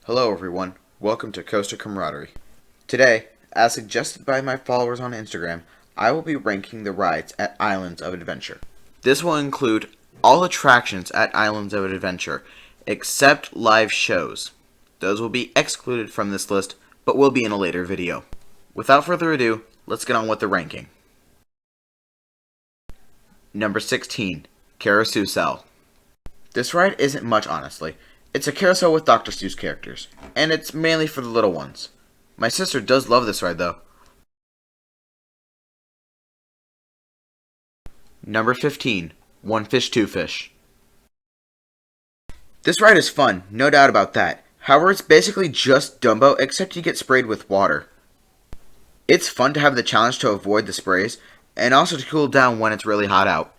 Hello everyone, welcome to Coaster Camaraderie. Today, as suggested by my followers on Instagram, I will be ranking the rides at Islands of Adventure. This will include all attractions at Islands of Adventure, except live shows. Those will be excluded from this list, but will be in a later video. Without further ado, let's get on with the ranking. Number 16, Carousel. This ride isn't much, honestly. It's a carousel with Dr. Seuss characters, and it's mainly for the little ones. My sister does love this ride, though. Number 15, One Fish, Two Fish. This ride is fun, no doubt about that. However, it's basically just Dumbo, except you get sprayed with water. It's fun to have the challenge to avoid the sprays, and also to cool down when it's really hot out.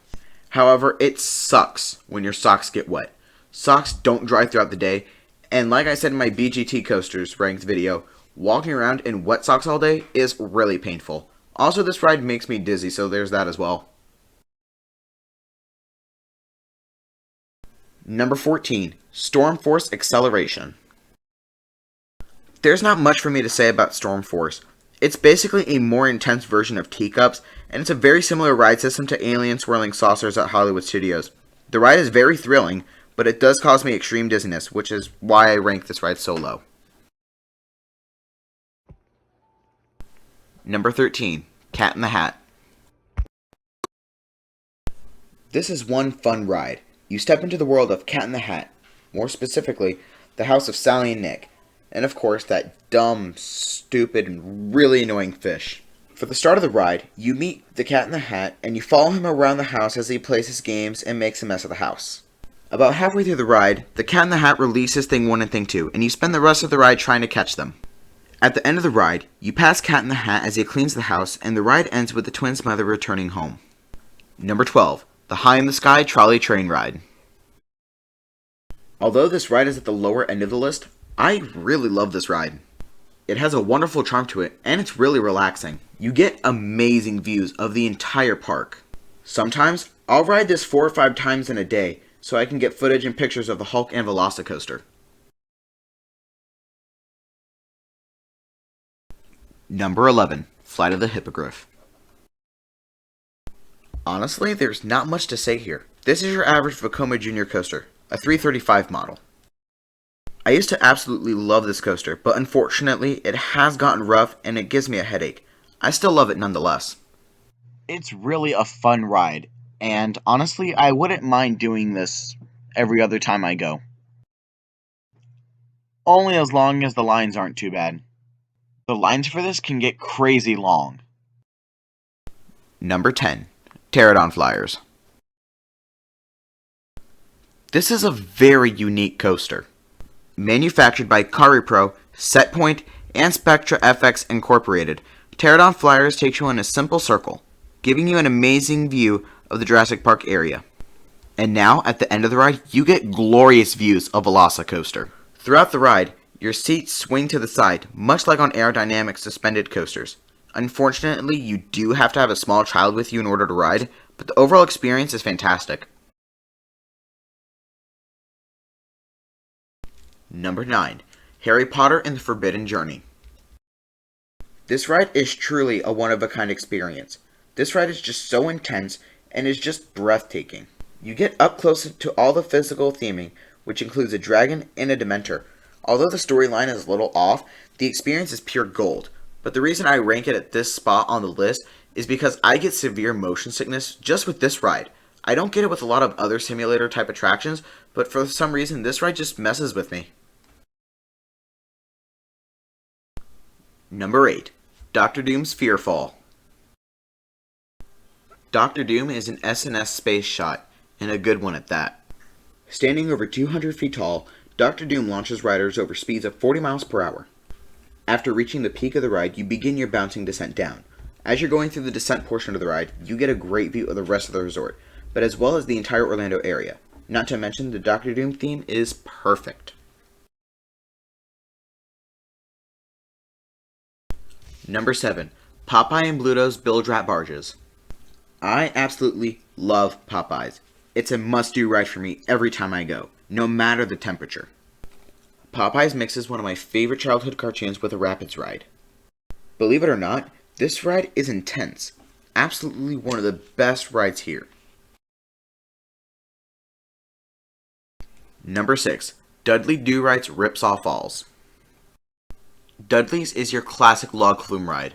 However, it sucks when your socks get wet. Socks don't dry throughout the day, and like I said in my BGT Coasters ranked video, walking around in wet socks all day is really painful. Also, this ride makes me dizzy, so there's that as well. Number 14, Storm Force Acceleration. There's not much for me to say about Storm Force. It's basically a more intense version of Teacups, and it's a very similar ride system to Alien Swirling Saucers at Hollywood Studios. The ride is very thrilling, but it does cause me extreme dizziness, which is why I rank this ride so low. Number 13, Cat in the Hat. This is one fun ride. You step into the world of Cat in the Hat, more specifically, the house of Sally and Nick, and of course that dumb, stupid, and really annoying fish. For the start of the ride, you meet the Cat in the Hat, and you follow him around the house as he plays his games and makes a mess of the house. About halfway through the ride, the Cat in the Hat releases Thing 1 and Thing 2, and you spend the rest of the ride trying to catch them. At the end of the ride, you pass Cat in the Hat as he cleans the house, and the ride ends with the twins' mother returning home. Number 12, the High in the Sky Trolley Train Ride. Although this ride is at the lower end of the list, I really love this ride. It has a wonderful charm to it, and it's really relaxing. You get amazing views of the entire park. Sometimes, I'll ride this 4 or 5 times in a day, so I can get footage and pictures of the Hulk and Velocicoaster. Number 11, Flight of the Hippogriff. Honestly, there's not much to say here. This is your average Vekoma Junior coaster, a 335 model. I used to absolutely love this coaster, but unfortunately, it has gotten rough and it gives me a headache. I still love it nonetheless. It's really a fun ride, and honestly, I wouldn't mind doing this every other time I go. Only as long as the lines aren't too bad. The lines for this can get crazy long. Number 10, Pterodon Flyers. This is a very unique coaster. Manufactured by CariPro, Setpoint, and Spectra FX Incorporated, Pterodon Flyers takes you in a simple circle, giving you an amazing view of the Jurassic Park area. And now, at the end of the ride, you get glorious views of Velocicoaster. Throughout the ride, your seats swing to the side, much like on aerodynamic suspended coasters. Unfortunately, you do have to have a small child with you in order to ride, but the overall experience is fantastic. Number 9, Harry Potter and the Forbidden Journey. This ride is truly a one-of-a-kind experience. This ride is just so intense and is just breathtaking. You get up close to all the physical theming, which includes a dragon and a Dementor. Although the storyline is a little off, the experience is pure gold. But the reason I rank it at this spot on the list is because I get severe motion sickness just with this ride. I don't get it with a lot of other simulator type attractions, but for some reason this ride just messes with me. Number 8, Dr. Doom's Fearfall. Dr. Doom is an SNS space shot, and a good one at that. Standing over 200 feet tall, Dr. Doom launches riders over speeds of 40 miles per hour. After reaching the peak of the ride, you begin your bouncing descent down. As you're going through the descent portion of the ride, you get a great view of the rest of the resort, but as well as the entire Orlando area. Not to mention, the Dr. Doom theme is perfect. Number 7, Popeye and Bluto's Bilge Rat Barges. I absolutely love Popeyes. It's a must-do ride for me every time I go, no matter the temperature. Popeyes mixes one of my favorite childhood cartoons with a rapids ride. Believe it or not, this ride is intense. Absolutely one of the best rides here. Number 6. Dudley Do-Right's Rips Off Falls. Dudley's is your classic log flume ride.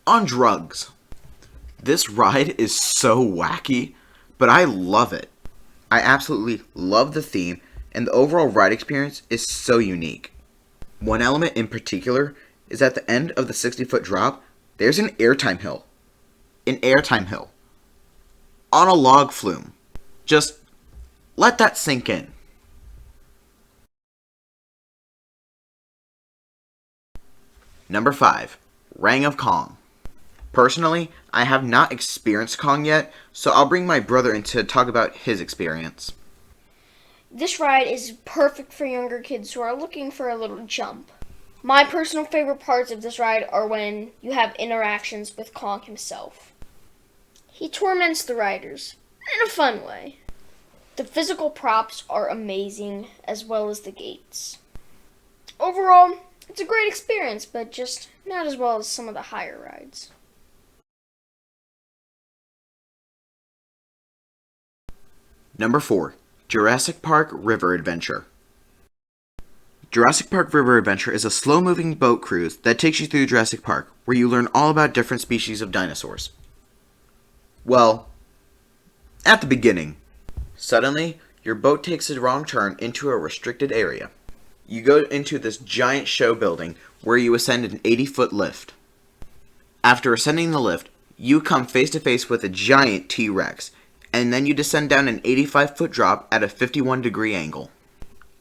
On drugs. This ride is so wacky, but I love it. I absolutely love the theme, and the overall ride experience is so unique. One element in particular is at the end of the 60-foot drop, there's an airtime hill. An airtime hill. On a log flume. Just let that sink in. Number 5. Rang of Kong. Personally, I have not experienced Kong yet, so I'll bring my brother in to talk about his experience. This ride is perfect for younger kids who are looking for a little jump. My personal favorite parts of this ride are when you have interactions with Kong himself. He torments the riders in a fun way. The physical props are amazing, as well as the gates. Overall, it's a great experience, but just not as well as some of the higher rides. Number 4. Jurassic Park River Adventure. Jurassic Park River Adventure is a slow-moving boat cruise that takes you through Jurassic Park, where you learn all about different species of dinosaurs. Well, at the beginning. Suddenly, your boat takes a wrong turn into a restricted area. You go into this giant show building where you ascend an 80-foot lift. After ascending the lift, you come face to face with a giant T-Rex, and then you descend down an 85-foot drop at a 51-degree angle.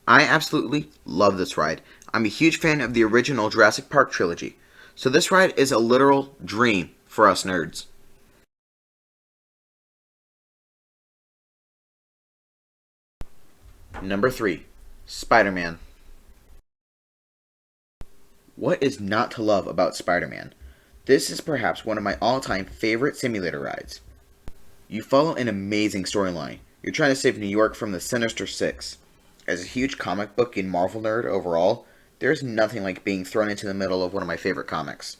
I absolutely love this ride. I'm a huge fan of the original Jurassic Park trilogy, so this ride is a literal dream for us nerds. Number 3. Spider-Man. What is not to love about Spider-Man? This is perhaps one of my all-time favorite simulator rides. You follow an amazing storyline. You're trying to save New York from the Sinister Six. As a huge comic book and Marvel nerd overall, there's nothing like being thrown into the middle of one of my favorite comics.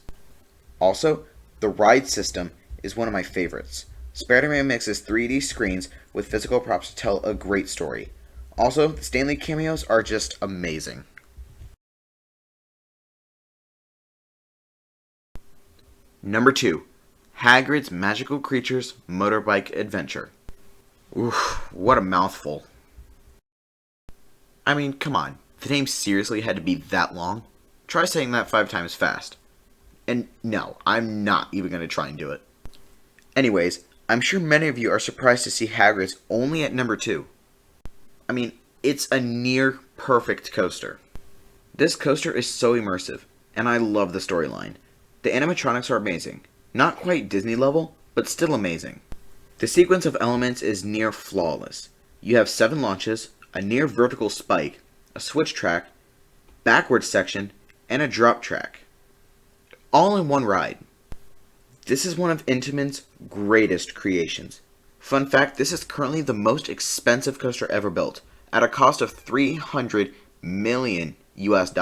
Also, the ride system is one of my favorites. Spider-Man mixes 3D screens with physical props to tell a great story. Also, the Stan Lee cameos are just amazing. Number 2. Hagrid's Magical Creatures Motorbike Adventure. Oof, what a mouthful. I mean, come on. The name seriously had to be that long? Try saying that 5 times fast. And no, I'm not even going to try and do it. Anyways, I'm sure many of you are surprised to see Hagrid's only at number 2. I mean, it's a near perfect coaster. This coaster is so immersive, and I love the storyline. The animatronics are amazing. Not quite Disney level, but still amazing. The sequence of elements is near flawless. You have 7 launches, a near vertical spike, a switch track, backward section, and a drop track. All in one ride. This is one of Intamin's greatest creations. Fun fact, this is currently the most expensive coaster ever built, at a cost of $300 million US.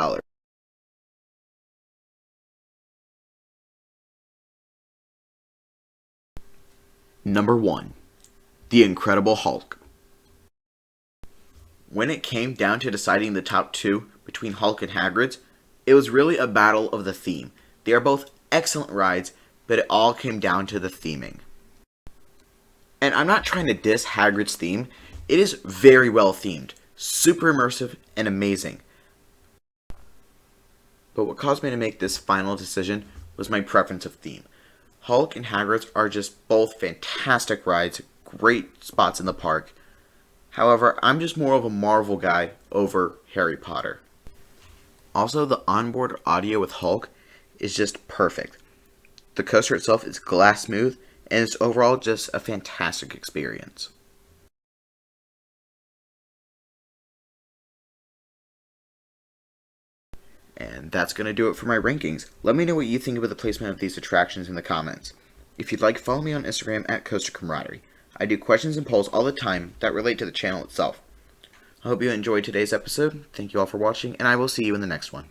Number 1. The Incredible Hulk. When it came down to deciding the top 2 between Hulk and Hagrid's, it was really a battle of the theme. They are both excellent rides, but it all came down to the theming. And I'm not trying to diss Hagrid's theme. It is very well themed, super immersive, and amazing. But what caused me to make this final decision was my preference of theme. Hulk and Hagrid's are just both fantastic rides, great spots in the park. However, I'm just more of a Marvel guy over Harry Potter. Also, the onboard audio with Hulk is just perfect. The coaster itself is glass smooth, and it's overall just a fantastic experience. And that's going to do it for my rankings. Let me know what you think about the placement of these attractions in the comments. If you'd like, follow me on Instagram at Coaster Camaraderie. I do questions and polls all the time that relate to the channel itself. I hope you enjoyed today's episode. Thank you all for watching, and I will see you in the next one.